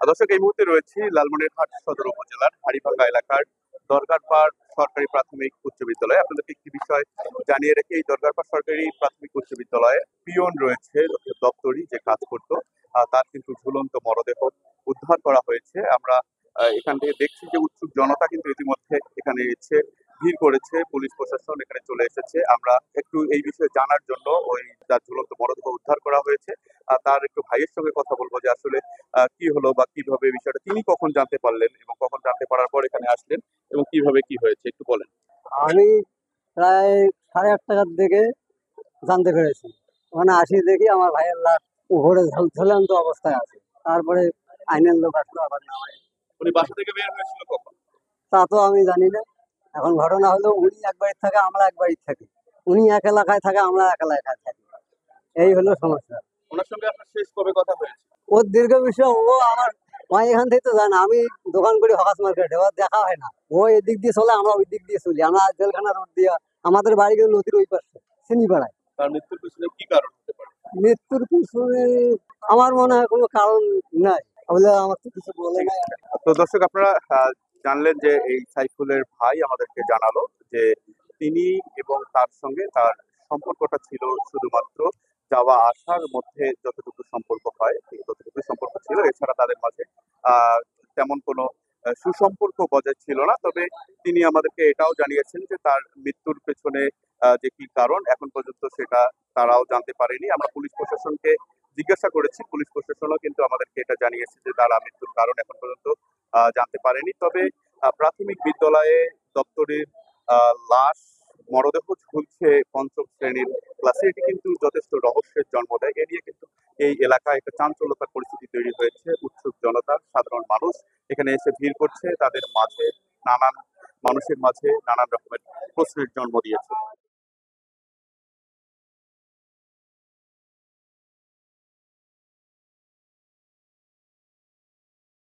দর্শক, এই মুহূর্তে রয়েছি লালমনিরহাট সদর উপজেলার হাড়িভাঙ্গা এলাকার দরগারপাড় সরকারি প্রাথমিক উচ্চ বিদ্যালয়ে। আপনাদেরকে একটি বিষয় জানিয়ে রেখে, এই দরগারপাড় সরকারি প্রাথমিক উচ্চ বিদ্যালয়ে পিয়ন রয়েছে দপ্তরি যে কাজ করতো, তার কিন্তু ঝুলন্ত মরদেহ উদ্ধার করা হয়েছে। আমরা এখান থেকে দেখছি যে উৎসুক জনতা কিন্তু ইতিমধ্যে এখানে এসে ভিড় করেছে, পুলিশ প্রশাসন এখানে চলে এসেছে। আমরা একটু এই বিষয়ে জানার জন্য ওই যার ঝুলন্ত মরদেহ উদ্ধার করা হয়েছে তার একটু ভাইয়ের সঙ্গে কথা বলবো যে আসলে কি হলো বা কিভাবে বিষয়টা তিনি কখন জানতে পারলেন এবং কখন জানতে পারার পর এখানে আসলেন এবং কিভাবে কি হয়েছে একটু বলেন। আমি প্রায় 8:30টার দিকে জানতে পেরেছি। ওখানে আসি দেখি আমার ভাইয়ের লাশ উপরে ঝুলন্ত অবস্থায় আছে। তারপরে আইনের লোক আসলো আবার নামায়। উনি বাসা থেকে বের হয়েছিল কখন? তা তো আমি জানি না। এখন ঘটনা হলো উনি এক বাড়ির থাকে, আমরা এক বাড়ির থাকি। উনি এক এলাকায় থাকে, আমরা এক এলাকায় থাকি। এই হলো সমস্যা। ওনার সঙ্গে আপনার শেষ কবে কথা হয়েছে? ওর দীর্ঘ বিষয় ও আমার ভাই এখান থেকে তো জানে আমি দোকান করি হকাস মার্কেটে, ওর দেখা হয় না। ও এদিক দিয়ে চলে, আমরা ওই দিক দিয়ে চলি। আমরা জেলখানা রোড দিয়ে, আমাদের বাড়ি কিন্তু নদীর ওই পাশে চিনিপাড়ায়। তার মৃত্যুর পিছনে কি কারণ হতে পারে? মৃত্যুর পিছনে আমার মনে হয় কোনো কারণ নাই, বলে আমার তো কিছু বলে নাই। তো দর্শক, আপনারা জানলেন যে এই সাইফুলের ভাই আমাদেরকে জানালো যে তিনি এবং তার সঙ্গে তার সম্পর্কটা ছিল শুধুমাত্র যাওয়া আসার মধ্যে যতটুকু সম্পর্ক হয় ঠিক ততটুকু সম্পর্ক ছিল, এছাড়া তাদের মাঝে আহ তেমন কোনো সুসম্পর্ক বজায় ছিল না। তবে তিনি আমাদেরকে এটাও জানিয়েছেন যে তার মৃত্যুর পেছনে যে কি কারণ এখন পর্যন্ত সেটা তারাও জানতে পারেনি। আমরা পুলিশ প্রশাসনকে জিজ্ঞাসা করেছি, পুলিশ প্রশাসনও কিন্তু আমাদেরকে এটা জানিয়েছে যে তারা মৃত্যুর কারণ এখন পর্যন্ত জানতে পারেনি। তবে প্রাথমিক বিদ্যালয়ে দপ্তরের লাশ মরদেহ ঝুলছে পঞ্চম শ্রেণীর ক্লাসে, এটি কিন্তু যথেষ্ট রহস্যের জন্ম দেয়। এ নিয়ে কিন্তু এই এলাকায় একটা চাঞ্চল্যকর পরিস্থিতি তৈরি হয়েছে। উৎসুক জনতা, সাধারণ মানুষ এখানে এসে ভিড় করছে, তাদের মাঝে নানান মানুষের মাঝে নানান রকমের প্রশ্নের জন্ম দিয়েছে।